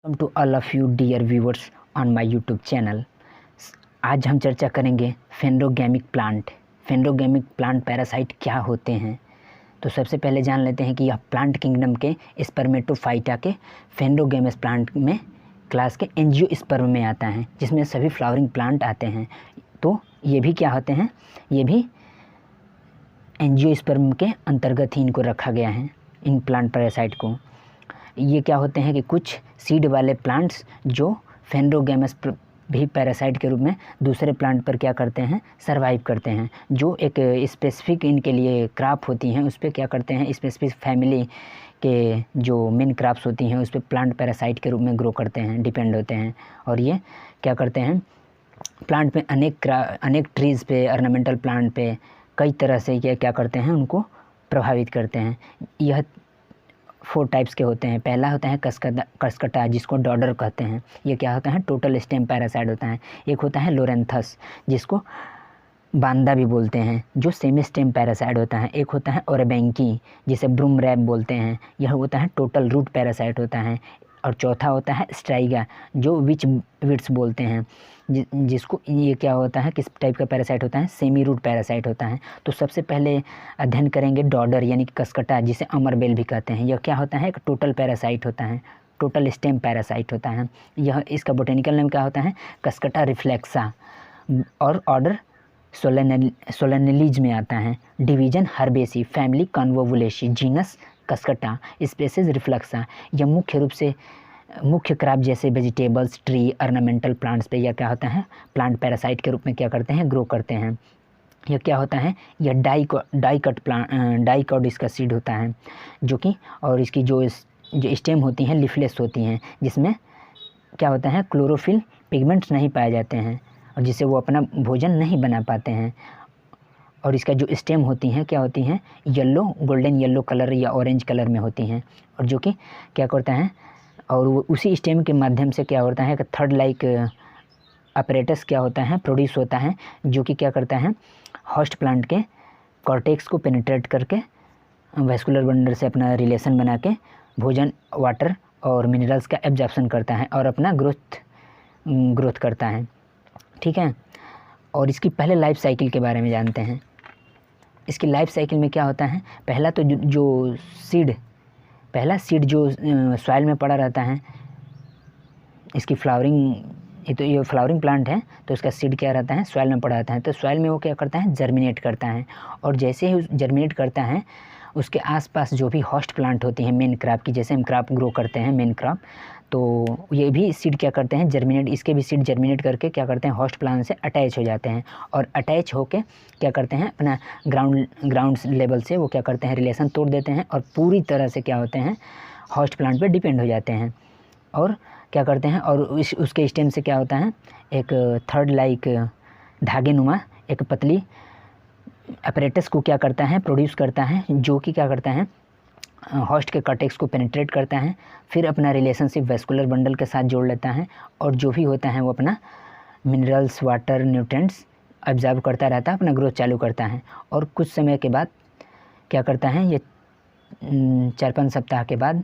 Welcome to all of you dear viewers on my YouTube channel. आज हम चर्चा करेंगे phanerogamic plant. Phanerogamic plant parasite क्या होते हैं। तो सबसे पहले जान लेते हैं कि यह प्लांट किंगडम के स्पर्मेटोफाइटा के फेनोगेमस प्लांट में क्लास के एंजियोस्पर्म में आता है, जिसमें सभी फ्लावरिंग प्लांट आते हैं। तो ये भी क्या होते हैं, ये भी एंजियोस्पर्म के अंतर्गत ही इनको रखा गया है, इन प्लांट पैरासाइट को। ये क्या होते हैं कि कुछ सीड वाले प्लांट्स जो फेनोगेमस भी पैरासाइट के रूप में दूसरे प्लांट पर क्या करते हैं, सरवाइव करते हैं। जो एक स्पेसिफिक इनके लिए क्रॉप होती हैं उस पर क्या करते हैं, स्पेसिफिक फैमिली के जो मेन क्रॉप्स होती हैं उस पर प्लांट पैरासाइट के रूप में ग्रो करते हैं, डिपेंड होते हैं। और ये क्या करते हैं, प्लांट में अनेक ट्रीज़ पे, ऑर्नामेंटल प्लांट पे कई तरह से ये क्या करते हैं, उनको प्रभावित करते हैं। यह 4 टाइप्स के होते हैं। पहला होता है कसकटा, जिसको डॉडर कहते हैं। ये क्या होता है, टोटल स्टेम पैरासाइट होता है। एक होता है लोरेंथस, जिसको बांदा भी बोलते हैं, जो सेमी स्टेम पैरासाइट होता है। एक होता है ओरेबेंकी, जिसे ब्रूम रैप बोलते हैं, यह होता है टोटल रूट पैरासाइट होता है। और चौथा होता है स्ट्राइगा, जो विट्स बोलते हैं, जिसको ये क्या होता है, किस टाइप का पैरासाइट होता है, सेमी रूट पैरासाइट होता है। तो सबसे पहले अध्ययन करेंगे डॉडर यानी कि कसकटा, जिसे अमरबेल भी कहते हैं। यह क्या होता है, एक टोटल पैरासाइट होता है, टोटल स्टेम पैरासाइट होता है। यह इसका बोटेनिकल नेम क्या होता है, कसकटा रिफ्लेक्सा, और ऑर्डर सोलेनेलीज में आता है। Division Herbaceae, family Convolvulaceae, genus Cuscuta, species reflexa. यह मुख्य रूप से मुख्य क्रॉप जैसे वेजिटेबल्स, ट्री, ऑर्नामेंटल प्लांट्स पे यह क्या होता है, प्लांट पैरासाइट के रूप में क्या करते हैं, ग्रो करते हैं। यह क्या होता है, यह डाइकॉट इसका सीड होता है, जो कि और इसकी जो स्टेम होती हैं लिफलेस होती हैं, जिसमें क्या होता है, क्लोरोफिल पिगमेंट्स नहीं पाए जाते हैं और जिससे वो अपना भोजन नहीं बना पाते हैं। और इसका जो स्टेम होती हैं क्या होती हैं, येलो, गोल्डन येलो कलर या ऑरेंज कलर में होती हैं। और जो कि क्या करता है, और वो उसी स्टेम के माध्यम से क्या होता है कि थर्ड लाइक अपरेटस क्या होता है, प्रोड्यूस होता है, जो कि क्या करता है, होस्ट प्लांट के कॉर्टेक्स को पेनिट्रेट करके वैस्कुलर बंडल से अपना रिलेशन बना के भोजन, वाटर और मिनरल्स का एब्जॉर्प्शन करता है और अपना ग्रोथ करता है। ठीक है। और इसकी पहले लाइफ साइकिल के बारे में जानते हैं। इसकी लाइफ साइकिल में क्या होता है, पहला तो पहला सीड जो सॉइल में पड़ा रहता है, इसकी ये फ्लावरिंग प्लांट है, तो इसका सीड क्या रहता है, सॉइल में पड़ा रहता है। तो सॉइल में वो क्या करता है, जर्मिनेट करता है। और जैसे ही जर्मिनेट करता है, उसके आसपास जो भी होस्ट प्लांट होती हैं मेन क्रॉप की, जैसे हम क्रॉप ग्रो करते हैं मेन क्रॉप, तो ये भी सीड क्या करते हैं, जर्मिनेट, इसके भी सीड जर्मिनेट करके क्या करते हैं, होस्ट प्लांट से अटैच हो जाते हैं। और अटैच होके क्या करते हैं, अपना ग्राउंड लेवल से वो क्या करते हैं, रिलेशन तोड़ देते हैं और पूरी तरह से क्या होते हैं, होस्ट प्लांट पे डिपेंड हो जाते हैं। और क्या करते हैं, और उसके स्टेम से क्या होता है, एक थर्ड लाइक धागे नुमा एक पतली अपरेटस को क्या करता है, प्रोड्यूस करता है, जो कि क्या करता है, होस्ट के कॉर्टेक्स को पेनिट्रेट करता है, फिर अपना रिलेशनशिप वैस्कुलर बंडल के साथ जोड़ लेता है, और जो भी होता है वो अपना मिनरल्स, वाटर, न्यूट्रिएंट्स ऑब्जर्व करता रहता है, अपना ग्रोथ चालू करता है। और कुछ समय के बाद क्या करता है, ये 4-5 सप्ताह के बाद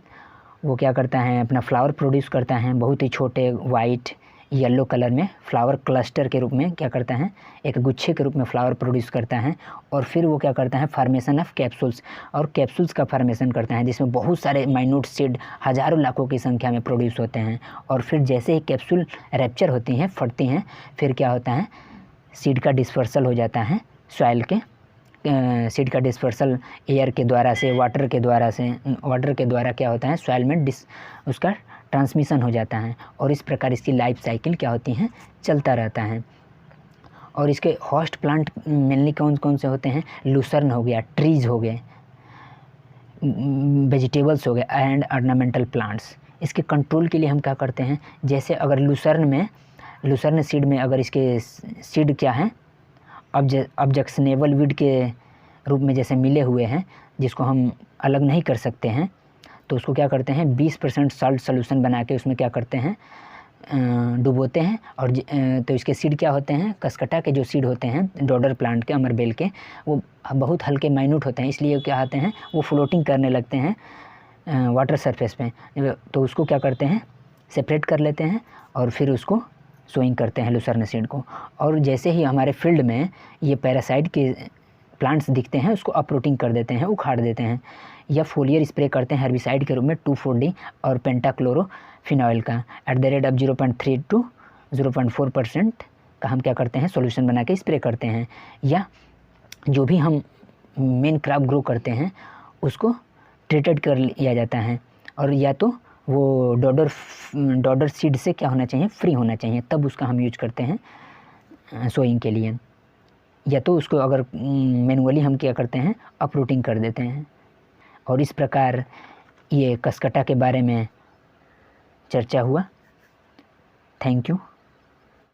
वो क्या करता है, अपना फ्लावर प्रोड्यूस करता है, बहुत ही छोटे वाइट येलो कलर में फ्लावर क्लस्टर के रूप में क्या करता है, एक गुच्छे के रूप में फ्लावर प्रोड्यूस करता है। और फिर वो क्या करता है, फॉर्मेशन ऑफ कैप्सूल्स, और कैप्सूल्स का फॉर्मेशन करता है, जिसमें बहुत सारे माइन्यूट सीड हज़ारों लाखों की संख्या में प्रोड्यूस होते हैं। और फिर जैसे ही कैप्सूल रैप्चर होती हैं, फटती हैं, फिर क्या होता है, सीड का डिस्पर्सल हो जाता है सॉइल के, सीड का डिस्पर्सल एयर के द्वारा से, वाटर के द्वारा क्या होता है, सॉइल में उसका ट्रांसमिशन हो जाता है। और इस प्रकार इसकी लाइफ साइकिल क्या होती है, चलता रहता है। और इसके होस्ट प्लांट मेनली कौन कौन से होते हैं, लूसर्न हो गया, ट्रीज़ हो गए, वेजिटेबल्स हो गए, एंड ऑर्नामेंटल प्लांट्स। इसके कंट्रोल के लिए हम क्या करते हैं, जैसे अगर लूसर्न सीड में अगर इसके सीड क्या हैं, ऑब्जेक्शनेबल वीड के रूप में जैसे मिले हुए हैं, जिसको हम अलग नहीं कर सकते हैं, तो उसको क्या करते हैं, 20% सॉल्ट सोल्यूशन बना के उसमें क्या करते हैं, डुबोते हैं। और तो इसके सीड क्या होते हैं, कसकटा के जो सीड होते हैं डॉडर प्लांट के, अमरबेल के, वो बहुत हल्के माइन्यूट होते हैं, इसलिए क्या आते हैं, वो फ्लोटिंग करने लगते हैं वाटर सरफेस पे। तो उसको क्या करते हैं, सेपरेट कर लेते हैं और फिर उसको सोइंग करते हैं लूसर्न सीड को। और जैसे ही हमारे फील्ड में ये पैरासाइट के प्लांट्स दिखते हैं उसको अपरूटिंग कर देते हैं, उखाड़ देते हैं, या फोलियर स्प्रे करते हैं हर्बिसाइड के रूप में 2,4-D और पेंटाक्लोरोफिनॉइल का @ 0.3 to 0.4% का हम क्या करते हैं सॉल्यूशन बना के स्प्रे करते हैं। या जो भी हम मेन क्रॉप ग्रो करते हैं उसको ट्रीटेड कर लिया जाता है, और या तो वो डॉडर सीड से क्या होना चाहिए, फ्री होना चाहिए, तब उसका हम यूज करते हैं सोइंग के लिए। या तो उसको अगर मैनुअली हम क्या करते हैं अपरूटिंग कर देते हैं। और इस प्रकार ये कसकटा के बारे में चर्चा हुआ। Thank you.